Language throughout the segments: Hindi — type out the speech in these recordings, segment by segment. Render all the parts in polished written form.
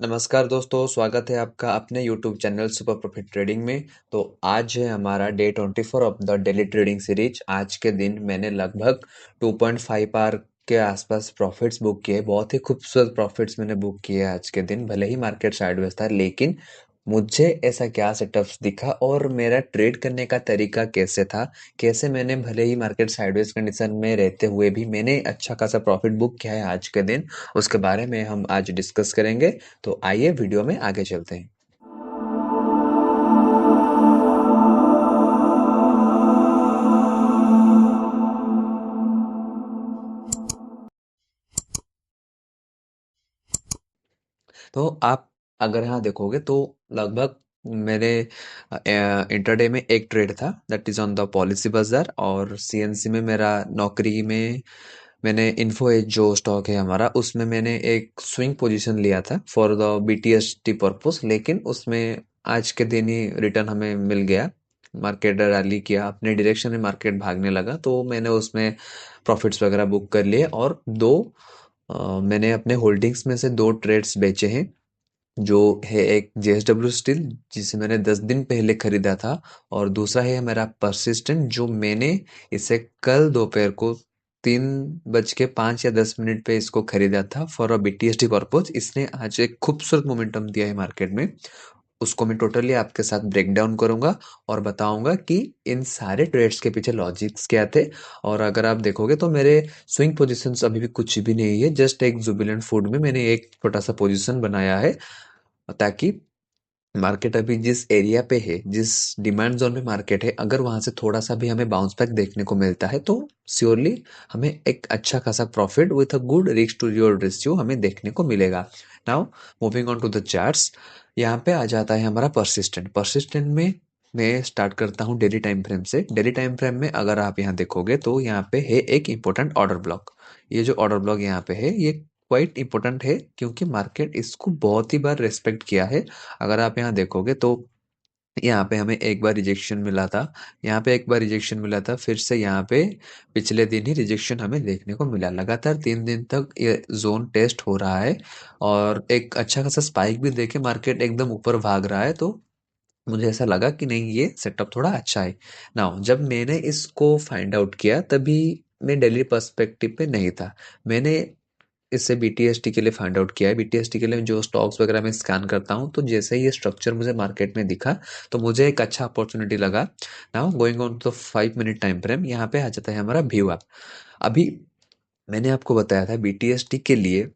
नमस्कार दोस्तों, स्वागत है आपका अपने YouTube channel super profit trading में। तो आज है हमारा day 24 of the daily trading series. आज के दिन मैंने लगभग 2.5 आर के आसपास प्रॉफिट्स बुक किए। बहुत ही खूबसूरत प्रॉफिट्स मैंने बुक किए आज के दिन। भले ही मार्केट साइडवेज था, लेकिन मुझे ऐसा क्या सेटअप्स दिखा और मेरा ट्रेड करने का तरीका कैसे था, कैसे मैंने भले ही मार्केट साइडवेज कंडीशन में रहते हुए भी मैंने अच्छा खासा प्रॉफिट बुक किया है आज के दिन, उसके बारे में हम आज डिस्कस करेंगे। तो आइए वीडियो में आगे चलते हैं। तो आप अगर यहाँ देखोगे तो लगभग मेरे इंटरडे में एक ट्रेड था, that is on the policy बाजार। और सीएनसी में मेरा नौकरी में मैंने इन्फो एज जो स्टॉक है हमारा, उसमें मैंने एक स्विंग पोजीशन लिया था फॉर द बीटीएसटी पर्पस। लेकिन उसमें आज के दिन ही रिटर्न हमें मिल गया। मार्केट रैली किया, अपने डायरेक्शन में मार्केट भागने लगा, तो मैंने उसमें प्रॉफिट्स वगैरह बुक कर लिए। और मैंने अपने होल्डिंग्स में से दो ट्रेड्स बेचे हैं। जो है एक जेएसडब्ल्यू स्टील, जिसे मैंने 10 दिन पहले खरीदा था। और दूसरा है मेरा परसिस्टेंट, जो मैंने इसे कल दोपहर को 3:05 या 10 मिनट पे इसको खरीदा था फॉर अ बीटीएसडी पर्पज। इसने आज एक खूबसूरत मोमेंटम दिया है मार्केट में। उसको मैं टोटली आपके साथ ब्रेक डाउन करूंगा और बताऊंगा कि इन सारे ट्रेड्स के पीछे लॉजिक्स क्या थे। और अगर आप देखोगे तो मेरे स्विंग पोजीशंस अभी भी कुछ भी नहीं है, जस्ट एक जुबिलेंट फूड में मैंने एक छोटा सा पोजीशन बनाया है, ताकि मार्केट अभी जिस एरिया पे है, जिस डिमांड जोन में मार्केट है, अगर वहां से थोड़ा सा भी हमें बाउंस बैक देखने को मिलता है तो श्योरली हमें एक अच्छा खासा profit with a good risk to reward ratio हमें देखने को मिलेगा। Now moving on to the charts. यहाँ पे आ जाता है हमारा परसिस्टेंट। परसिस्टेंट में मैं स्टार्ट करता हूँ डेली टाइम फ्रेम से। डेली टाइम फ्रेम में अगर आप यहाँ देखोगे तो यहाँ पे है एक इंपॉर्टेंट ऑर्डर ब्लॉक। ये जो ऑर्डर ब्लॉक यहाँ पे है, ये क्वाइट इंपॉर्टेंट है, क्योंकि मार्केट इसको बहुत ही बार रेस्पेक्ट किया है। अगर आप यहाँ देखोगे तो यहाँ पे हमें एक बार रिजेक्शन मिला था, यहाँ पे एक बार रिजेक्शन मिला था, फिर से यहाँ पे पिछले दिन ही रिजेक्शन हमें देखने को मिला। लगातार 3 दिन तक ये जोन टेस्ट हो रहा है और एक अच्छा खासा स्पाइक भी देके मार्केट एकदम ऊपर भाग रहा है। तो मुझे ऐसा लगा कि नहीं, ये सेटअप थोड़ा अच्छा है। नाउ जब मैंने इसको फाइंड आउट किया, तभी मैं डेली पर्सपेक्टिव पे नहीं था। मैंने इससे बीटीएसटी के लिए फाइंड आउट किया है। बीटीएसटी के लिए जो स्टॉक्स वगैरह मैं स्कैन करता हूँ, तो जैसे ही ये स्ट्रक्चर मुझे मार्केट में दिखा तो मुझे एक अच्छा अपॉर्चुनिटी लगा। Now going on to 5 minute time frame, यहाँ पे आ जाता है हमारा व्यू अप। अभी मैंने आपको बताया था बीटीएसटी के लिए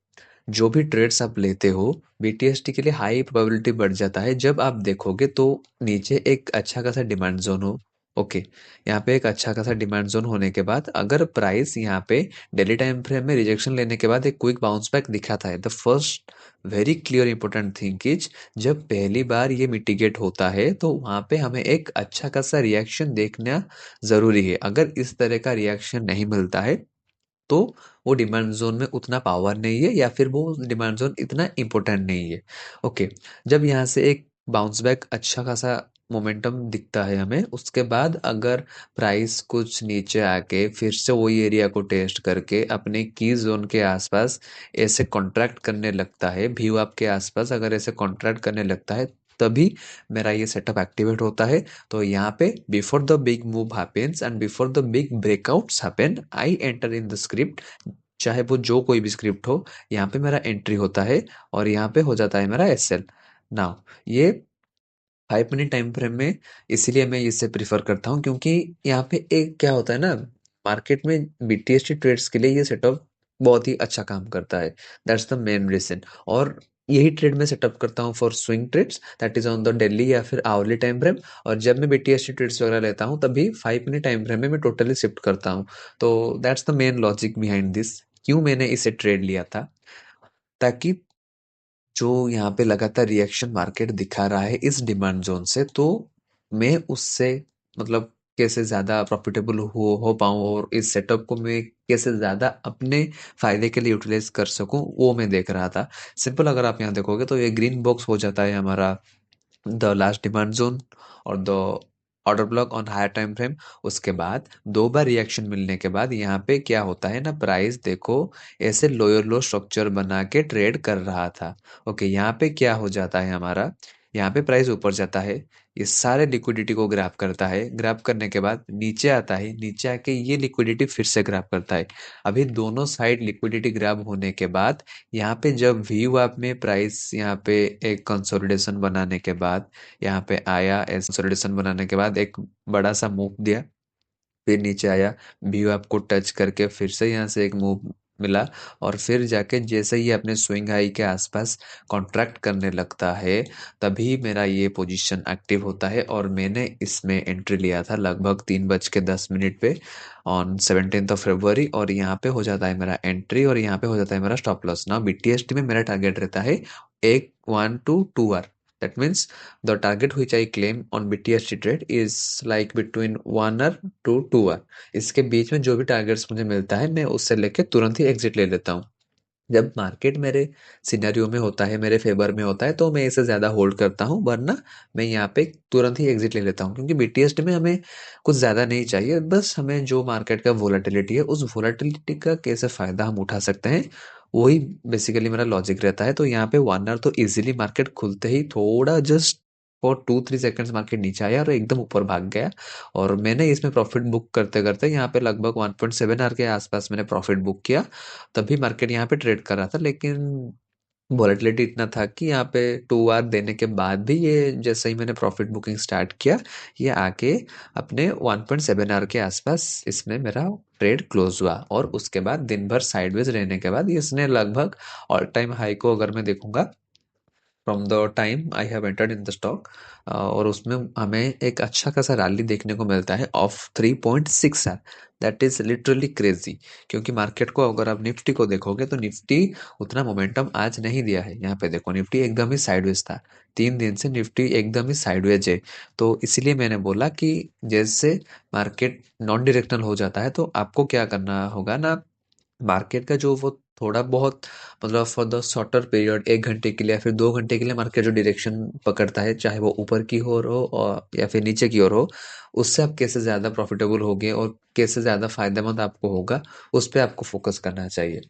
जो भी ट्रेड्स आप लेते हो, बीटीएसटी के लिए हाई प्रोबेबिलिटी बढ़ जाता है जब आप देखोगे तो नीचे एक अच्छा खासा डिमांड जोन हो। ओके, यहाँ पे एक अच्छा खासा डिमांड जोन होने के बाद अगर प्राइस यहाँ पे डेली टाइम फ्रेम में रिजेक्शन लेने के बाद एक क्विक बाउंस बैक दिखाता है, the first very clear important thing is, जब पहली बार ये मिटिगेट होता है तो वहां पे हमें एक अच्छा खासा रिएक्शन देखना जरूरी है। अगर इस तरह का रिएक्शन नहीं मिलता है तो वो डिमांड जोन में उतना पावर नहीं है, या फिर वो डिमांड जोन इतना इम्पोर्टेंट नहीं है। ओके, जब यहाँ से एक बाउंस बैक अच्छा खासा मोमेंटम दिखता है हमें, उसके बाद अगर प्राइस कुछ नीचे आके फिर से वही एरिया को टेस्ट करके अपने की जोन के आसपास ऐसे कॉन्ट्रैक्ट करने लगता है, व्यू अप के आसपास अगर ऐसे कॉन्ट्रैक्ट करने लगता है, तभी मेरा ये सेटअप एक्टिवेट होता है। तो यहाँ पे before the big move happens and before the big breakouts happen, I enter in the script. चाहे वो जो कोई भी स्क्रिप्ट हो, यहाँ पे मेरा एंट्री होता है और यहाँ पे हो जाता है मेरा एसएल। नाउ ये 5 मिनट टाइम फ्रेम में इसीलिए मैं इसे प्रिफर करता हूँ, क्योंकि यहाँ पे एक क्या होता है ना, मार्केट में बीटीएसटी ट्रेड्स के लिए ये सेटअप बहुत ही अच्छा काम करता है। That's the main reason. और यही ट्रेड में सेटअप करता हूँ for swing trades, that is on the daily या फिर आवरली टाइम फ्रेम। और जब मैं बीटीएसटी ट्रेड्स वगैरह लेता हूँ तभी 5 मिनट टाइम फ्रेम में मैं टोटली शिफ्ट करता हूँ। तो that's the main logic behind this, क्यों मैंने इसे ट्रेड लिया था, ताकि जो यहाँ पे लगातार रिएक्शन मार्केट दिखा रहा है इस डिमांड जोन से, तो मैं उससे मतलब कैसे ज़्यादा प्रॉफिटेबल हो पाऊँ और इस सेटअप को मैं कैसे ज़्यादा अपने फ़ायदे के लिए यूटिलाइज कर सकूँ, वो मैं देख रहा था। सिंपल, अगर आप यहाँ देखोगे तो ये ग्रीन बॉक्स हो जाता है हमारा द लास्ट डिमांड जोन और the order block on higher time frame. उसके बाद दो बार रिएक्शन मिलने के बाद यहाँ पे क्या होता है ना, प्राइस देखो ऐसे लोअर लो स्ट्रक्चर बना के ट्रेड कर रहा था। ओके, यहाँ पे क्या हो जाता है हमारा, यहाँ पे प्राइस ऊपर जाता है, ये सारे लिक्विडिटी को ग्रैब करता है, ग्रैब करने के बाद नीचे आता है, नीचे आके ये लिक्विडिटी फिर से ग्रैब करता है। अभी दोनों साइड लिक्विडिटी ग्रैब होने के बाद यहाँ पे जब वी वैप में प्राइस यहाँ पे एक कंसोलिडेशन बनाने के बाद यहाँ पे आया, ऐसे कंसोलिडेशन बनाने के बाद एक बड़ा सा मूव दिया, फिर नीचे आया, व्यू आपको टच करके फिर से यहाँ से एक मूव मिला, और फिर जाके जैसे ही अपने स्विंग हाई के आसपास कॉन्ट्रैक्ट करने लगता है, तभी मेरा ये पोजीशन एक्टिव होता है और मैंने इसमें एंट्री लिया था लगभग 3:10 पे ऑन 17 फरवरी, और यहाँ पे हो जाता है मेरा एंट्री और यहाँ पे हो जाता है मेरा स्टॉप लॉस। ना बीटीएसटी में मेरा टारगेट रहता है एक 1 to 2 hour. That means the target which I claim on BTST trade is like between 1 hour to 2 hour। इसके बीच में जो भी टारगेट्स मुझे मिलता है मैं उससे लेके तुरंत ही एग्जिट ले लेता हूँ। जब मार्केट मेरे सिनेरियो में होता है, मेरे फेवर में होता है, तो मैं इसे ज़्यादा होल्ड करता हूँ, वरना मैं यहाँ पे तुरंत ही एग्जिट ले लेता हूँ, क्योंकि बीटीएसटी में हमें कुछ ज़्यादा नहीं चाहिए, बस हमें जो मार्केट का वोलेटिलिटी है उस वोलेटिलिटी का कैसे फ़ायदा हम उठा सकते हैं, वही बेसिकली मेरा लॉजिक रहता है। तो यहाँ पे 1 आवर तो इजीली मार्केट खुलते ही थोड़ा जस्ट फॉर 2-3 सेकेंड्स मार्केट नीचे आया और एकदम ऊपर भाग गया, और मैंने इसमें प्रॉफिट बुक करते करते यहाँ पे लगभग 1.7 आवर के आसपास मैंने प्रॉफिट बुक किया। तभी मार्केट यहाँ पे ट्रेड कर रहा था, लेकिन वॉलेटिलिटी इतना था कि यहाँ पे 2 आवर देने के बाद भी ये जैसे ही मैंने प्रॉफिट बुकिंग स्टार्ट किया, ये आके अपने 1.7 आवर के आसपास इसमें मेरा ट्रेड क्लोज हुआ, और उसके बाद दिन भर साइडवेज रहने के बाद इसने लगभग ऑल टाइम हाई को अगर मैं देखूंगा from the time I have entered in the stock, और उसमें हमें एक अच्छा खासा रैली देखने को मिलता है of 3.6 R. That is literally crazy, क्योंकि मार्केट को अगर आप निफ्टी को देखोगे तो निफ्टी उतना मोमेंटम आज नहीं दिया है। यहाँ पे देखो निफ्टी एकदम ही साइडवेज था, 3 दिन से निफ्टी एकदम ही साइडवेज है। तो इसलिए मैंने बोला कि जैसे मार्केट नॉन डायरेक्शनल हो जाता है तो आपको क्या करना होगा ना, मार्केट का जो वो थोड़ा बहुत मतलब फॉर द शॉर्टर पीरियड 1 घंटे के लिए या फिर 2 घंटे के लिए मार्केट जो डायरेक्शन पकड़ता है, चाहे वो ऊपर की ओर हो और या फिर नीचे की ओर हो, उससे आप कैसे ज़्यादा प्रॉफिटेबल होगे और कैसे ज़्यादा फायदेमंद आपको होगा, उस पर आपको फोकस करना चाहिए।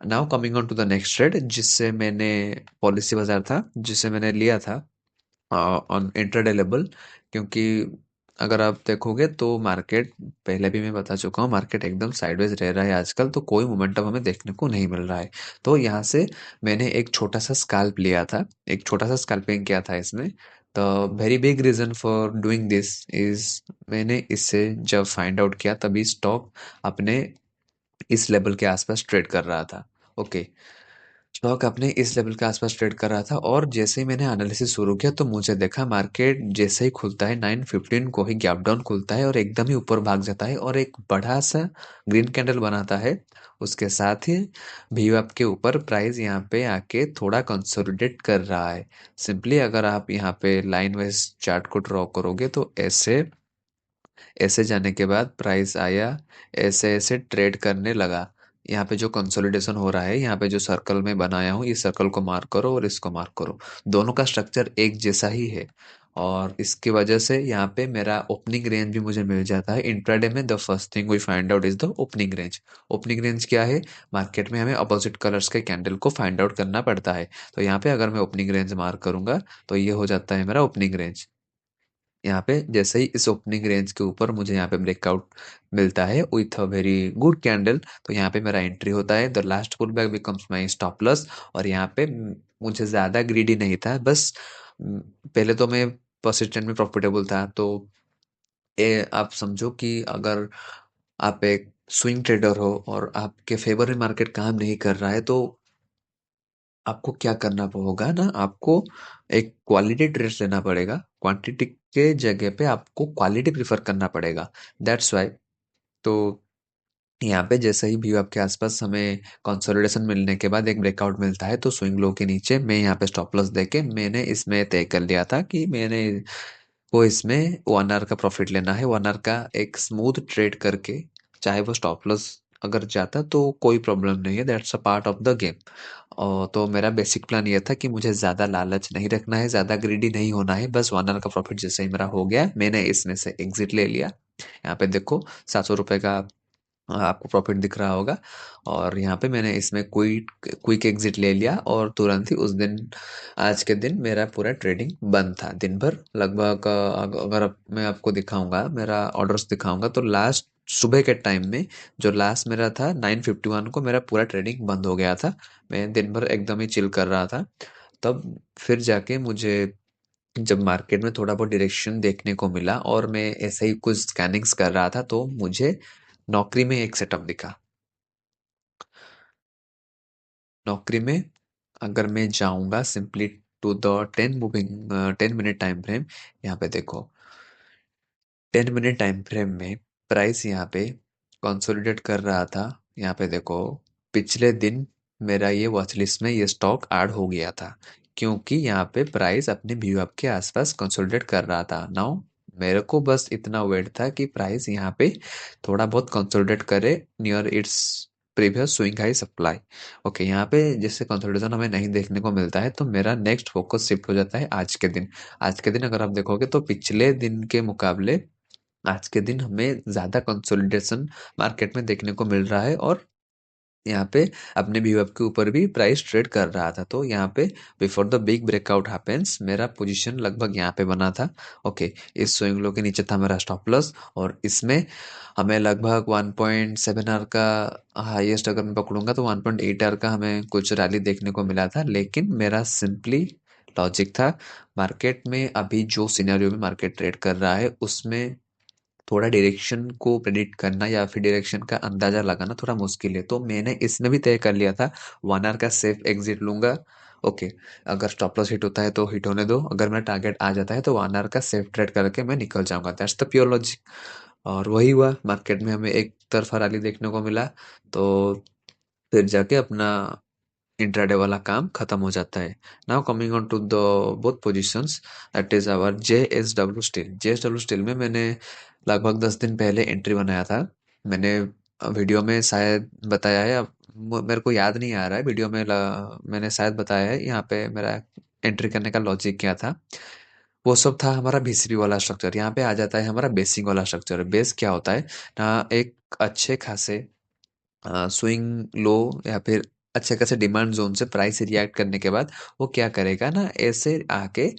Now coming on to the next trade, जिससे मैंने पॉलिसी बाजार था जिसे मैंने लिया था ऑन इंट्राडे लेवल, क्योंकि अगर आप देखोगे तो मार्केट, पहले भी मैं बता चुका हूँ, मार्केट एकदम साइडवेज रह रहा है आजकल, तो कोई मोमेंटम हमें देखने को नहीं मिल रहा है। तो यहाँ से मैंने एक छोटा सा स्कैल्प लिया था, एक छोटा सा स्कैल्पिंग किया था इसमें। The very big reason for doing this is, मैंने इससे जब फाइंड आउट किया तभी स्टॉक अपने इस लेवल के आसपास ट्रेड कर रहा था। ओके, स्टॉक अपने इस लेवल के आसपास ट्रेड कर रहा था, और जैसे ही मैंने एनालिसिस शुरू किया तो मुझे देखा मार्केट जैसे ही खुलता है 9:15 को ही गैप डाउन खुलता है और एकदम ही ऊपर भाग जाता है और एक बड़ा सा ग्रीन कैंडल बनाता है। उसके साथ ही VWAP के ऊपर प्राइस यहाँ पे आके थोड़ा कंसोलिडेट कर रहा है। सिंपली अगर आप यहाँ पे लाइन वाइज चार्ट को ड्रॉ करोगे तो ऐसे ऐसे जाने के बाद प्राइस आया, ऐसे ऐसे ट्रेड करने लगा। यहाँ पे जो कंसोलिडेशन हो रहा है, यहाँ पे जो सर्कल में बनाया हूँ, इस सर्कल को मार्क करो और इसको मार्क करो, दोनों का स्ट्रक्चर एक जैसा ही है, और इसकी वजह से यहाँ पे मेरा ओपनिंग रेंज भी मुझे मिल जाता है। इंट्राडे में the first thing we find out is the opening range. Opening range क्या है, मार्केट में हमें अपोजिट कलर्स के कैंडल को फाइंड आउट करना पड़ता है। तो यहाँ पे अगर मैं ओपनिंग रेंज मार्क करूंगा तो ये हो जाता है मेरा ओपनिंग रेंज। यहाँ पे जैसे ही इस ओपनिंग रेंज के ऊपर मुझे यहाँ पे ब्रेकआउट मिलता है with a very good candle, तो यहाँ पे मेरा एंट्री होता है, the last pull back becomes my stop loss. और यहाँ पे मुझे ज़्यादा ग्रीडी नहीं था, बस पहले तो मैं परसिस्टेंट में प्रॉफिटेबल था। तो आप समझो कि अगर आप एक स्विंग ट्रेडर हो और आपके फेवर में मार्केट काम नहीं कर रहा है, तो आपको क्या करना होगा ना, आपको एक क्वालिटी ट्रेड्स लेना पड़ेगा, क्वांटिटी के जगह पे आपको क्वालिटी प्रिफर करना पड़ेगा। That's why. तो यहाँ पे जैसे ही व्यू आपके आसपास हमें कंसोलिडेशन मिलने के बाद एक ब्रेकआउट मिलता है, तो स्विंग लो के नीचे मैं यहाँ पे स्टॉप लॉस देके मैंने इसमें तय कर लिया था कि मैंने को इसमें 1 आवर का प्रॉफिट लेना है, 1 आवर का एक स्मूथ ट्रेड करके, चाहे वो स्टॉप लॉस अगर जाता तो कोई प्रॉब्लम नहीं है, that's a part of the game. तो मेरा बेसिक प्लान ये था कि मुझे ज़्यादा लालच नहीं रखना है, ज़्यादा ग्रीडी नहीं होना है, बस 1 आवर का प्रॉफिट जैसे ही मेरा हो गया मैंने इसमें से एग्जिट ले लिया। यहाँ पे देखो 700 रुपये का आपको प्रॉफिट दिख रहा होगा। और यहाँ पे मैंने इसमें क्विक क्विक एग्जिट ले लिया और तुरंत ही उस दिन, आज के दिन मेरा पूरा ट्रेडिंग बंद था दिन भर लगभग। अगर मैं आपको दिखाऊंगा, मेरा ऑर्डर्स दिखाऊंगा, तो लास्ट सुबह के टाइम में जो लास्ट मेरा था 9:51 को मेरा पूरा ट्रेडिंग बंद हो गया था। मैं दिन भर एकदम ही चिल कर रहा था। तब फिर जाके मुझे जब मार्केट में थोड़ा बहुत डायरेक्शन देखने को मिला और मैं ऐसे ही कुछ स्कैनिंग्स कर रहा था, तो मुझे नौकरी में एक सेटअप दिखा। नौकरी में अगर मैं जाऊंगा simply to the 10 minute time frame, यहाँ पे देखो 10 मिनट टाइम फ्रेम में प्राइस यहाँ पे कंसोलिडेट कर रहा था। यहाँ पे देखो पिछले दिन मेरा ये वॉच लिस्ट में ये स्टॉक ऐड हो गया था, क्योंकि यहाँ पे प्राइस अपने व्यू अप के आसपास कंसोलिडेट कर रहा था। नाउ मेरे को बस इतना वेट था कि प्राइस यहाँ पे थोड़ा बहुत कंसोलिडेट करे near its previous swing high supply. Okay, यहाँ पे जैसे कंसोलिडेशन हमें नहीं देखने को मिलता है तो मेरा नेक्स्ट फोकस शिफ्ट हो जाता है आज के दिन। आज के दिन अगर आप देखोगे तो पिछले दिन के मुकाबले आज के दिन हमें ज़्यादा कंसोलिडेशन मार्केट में देखने को मिल रहा है। और यहाँ पे अपने व्यू अप के ऊपर भी प्राइस ट्रेड कर रहा था। तो यहाँ पे before the big breakout happens मेरा पोजीशन लगभग यहाँ पे बना था। ओके, इस स्विंग लो के नीचे था मेरा स्टॉप लॉस, और इसमें हमें लगभग 1.7 आवर का हाईएस्ट अगर मैं पकड़ूंगा तो 1.8 आवर का हमें कुछ रैली देखने को मिला था। लेकिन मेरा सिंपली लॉजिक था, मार्केट में अभी जो सिनेरियो में मार्केट ट्रेड कर रहा है उसमें थोड़ा डायरेक्शन को प्रेडिक्ट करना या फिर डायरेक्शन का अंदाजा लगाना थोड़ा मुश्किल है। तो मैंने इसमें भी तय कर लिया था 1 आवर का सेफ एग्जिट लूंगा। ओके, अगर स्टॉप लॉस हिट होता है तो हिट होने दो, अगर मेरा टारगेट आ जाता है तो 1 आवर का सेफ ट्रेड करके मैं निकल जाऊंगा। That's the pure logic. और वही हुआ, मार्केट में हमें एक तरफा रैली देखने को मिला। तो फिर जाके अपना इंट्राडे वाला काम खत्म हो जाता है। Now coming on to the both positions, that is our J S W steel में मैंने लगभग 10 दिन पहले एंट्री बनाया था। मैंने वीडियो में शायद बताया है, अब मेरे को याद नहीं आ रहा है, वीडियो में मैंने शायद बताया है यहाँ पे मेरा एंट्री करने का लॉजिक क्या था। वो सब था हमारा बीसीबी वाला स्ट्रक्चर। यहाँ पे आ जाता है हमारा बेसिंग वाला स्ट्रक्चर। बेस क्या होता है ना, एक अच्छे खासे स्विंग लो या फिर अच्छे खासे डिमांड जोन से प्राइस रिएक्ट करने के बाद वो क्या करेगा ना, ऐसे आके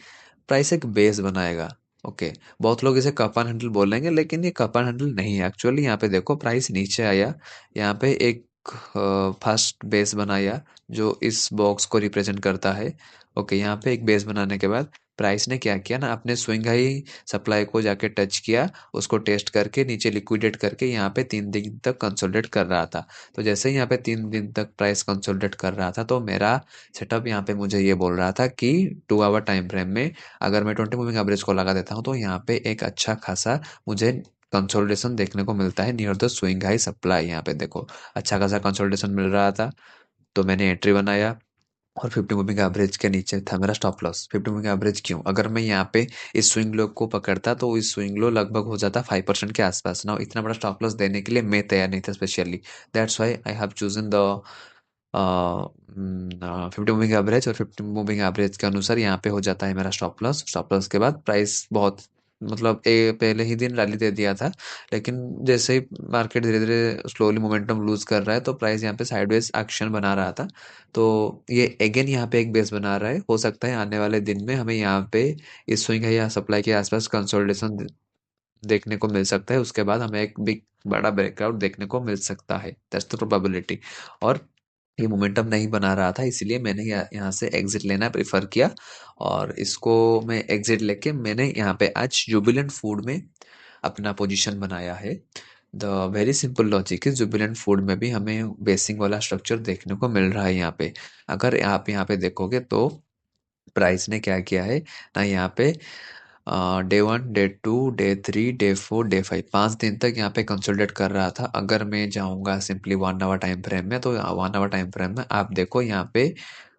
प्राइस एक बेस बनाएगा। ओके, बहुत लोग इसे कप एंड हैंडल बोलेंगे, लेकिन ये कप एंड हैंडल नहीं है एक्चुअली। यहाँ पे देखो प्राइस नीचे आया, यहाँ पे एक फर्स्ट बेस बनाया जो इस बॉक्स को रिप्रेजेंट करता है। ओके, यहाँ पे एक बेस बनाने के बाद प्राइस ने क्या किया ना, अपने स्विंग हाई सप्लाई को जाके टच किया, उसको टेस्ट करके नीचे लिक्विडेट करके यहाँ पे 3 दिन तक कंसोलिडेट कर रहा था। तो जैसे ही यहाँ पे 3 दिन तक प्राइस कंसोलिडेट कर रहा था तो मेरा सेटअप यहाँ पे मुझे ये बोल रहा था कि 2 आवर टाइम फ्रेम में अगर मैं 20 मूविंग एवरेज को लगा देता हूँ तो यहाँ पे एक अच्छा खासा मुझे कंसोलिडेशन देखने को मिलता है near the swing high supply. यहाँ पे देखो अच्छा खासा कंसोलिडेशन मिल रहा था, तो मैंने एंट्री बनाया। और 50 मूविंग एवरेज के नीचे था मेरा स्टॉप लॉस। 50 मूविंग एवरेज क्यों, अगर मैं यहाँ पे इस स्विंग लो को पकड़ता तो इस स्विंग लो लगभग हो जाता 5% के आसपास ना। इतना बड़ा स्टॉप लॉस देने के लिए मैं तैयार नहीं था specially. That's why I have chosen the 50 moving average, और 50 मूविंग एवरेज के अनुसार यहाँ पे हो जाता है मेरा स्टॉप लॉस। स्टॉप लॉस के बाद प्राइस बहुत मतलब पहले ही दिन रैली दे दिया था, लेकिन जैसे ही मार्केट धीरे धीरे स्लोली मोमेंटम लूज कर रहा है तो प्राइस यहाँ पे साइडवेज एक्शन बना रहा था। तो ये अगेन यहाँ पे एक बेस बना रहा है, हो सकता है आने वाले दिन में हमें यहाँ पे इस स्विंग है या सप्लाई के आसपास कंसोलिडेशन देखने को मिल सकता है। उसके बाद हमें एक बिग बड़ा ब्रेकआउट देखने को मिल सकता है, दैट्स द प्रोबेबिलिटी। और ये मोमेंटम नहीं बना रहा था, इसलिए मैंने यहाँ से एग्जिट लेना प्रेफर किया। और इसको मैं एग्जिट लेके मैंने यहाँ पे आज जुबिलेंट फूड में अपना पोजीशन बनाया है। द वेरी सिंपल लॉजिक है, जुबिलेंट फूड में भी हमें बेसिंग वाला स्ट्रक्चर देखने को मिल रहा है। यहाँ पे अगर आप यहाँ पे देखोगे तो प्राइस ने क्या किया है ना, यहाँ पे day 1 day 2 day 3 day 4 day 5 5 दिन तक यहाँ पे कंसोलिडेट कर रहा था। अगर मैं जाऊँगा सिंपली 1 आवर टाइम फ्रेम में, तो 1 आवर टाइम फ्रेम में आप देखो यहाँ पे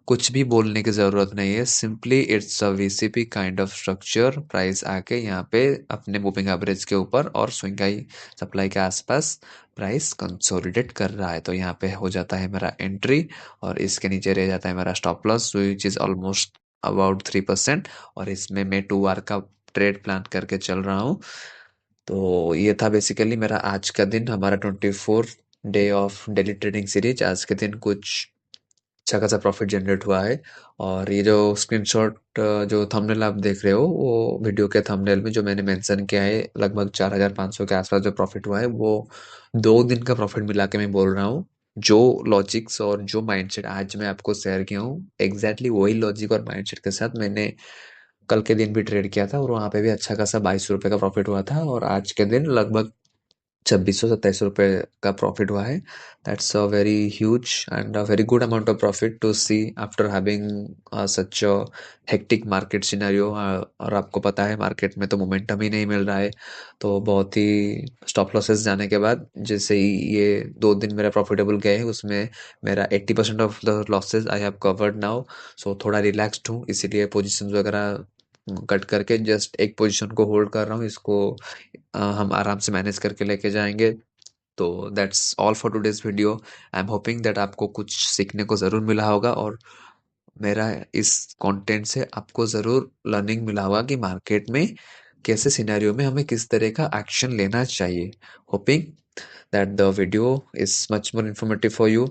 कुछ भी बोलने की ज़रूरत नहीं है, simply it's a VCP kind of structure. Price आके यहाँ पे अपने मूविंग एवरेज के ऊपर और स्विंग हाई सप्लाई के आसपास प्राइस कंसोलिडेट कर रहा है, तो यहाँ पे हो जाता है मेरा एंट्री और इसके नीचे रह जाता है मेरा stop loss which is almost about 3%। और इसमें मैं 2 आवर का ट्रेड प्लान करके चल रहा हूँ। तो ये था बेसिकली मेरा आज का दिन, हमारा 24 day of daily trading series. आज के दिन कुछ अच्छा खासा प्रॉफिट जनरेट हुआ है। और ये जो स्क्रीनशॉट जो थंबनेल आप देख रहे हो, वो वीडियो के थंबनेल में जो मैंने मेंशन किया है, लगभग 4,500 के आसपास जो प्रॉफिट हुआ है, वो 2 दिन का प्रॉफिट मिला के मैं बोल रहा हूँ। जो लॉजिक्स और जो माइंडसेट आज मैं आपको शेयर किया हूँ, एग्जैक्टली वही लॉजिक और माइंडसेट के साथ मैंने कल के दिन भी ट्रेड किया था और वहाँ पे भी अच्छा खासा 22 रुपये का प्रॉफिट हुआ था। और आज के दिन लगभग 2627 रुपये का प्रॉफिट हुआ है। That's a very huge and a very good amount of profit to see after having such a hectic market scenario. और आपको पता है मार्केट में तो मोमेंटम ही नहीं मिल रहा है। तो बहुत ही स्टॉप लॉसेस जाने के बाद जैसे ही ये 2 दिन मेरा प्रॉफिटेबल गए हैं, उसमें मेरा 80% of the losses I have covered now. So थोड़ा रिलैक्स्ड हूँ, इसीलिए पोजीशंस वगैरह कट करके जस्ट एक पोजीशन को होल्ड कर रहा हूँ। इसको हम आराम से मैनेज करके लेके जाएंगे। तो that's all for today's video. I am hoping that आपको कुछ सीखने को ज़रूर मिला होगा और मेरा इस कंटेंट से आपको ज़रूर लर्निंग मिला होगा कि मार्केट में कैसे सिनेरियो में हमें किस तरह का एक्शन लेना चाहिए। Hoping that the video is much more informative for you.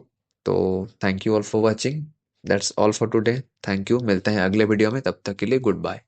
तो thank you all for watching. That's all for today. Thank you, मिलते हैं अगले वीडियो में, तब तक के लिए गुड बाय।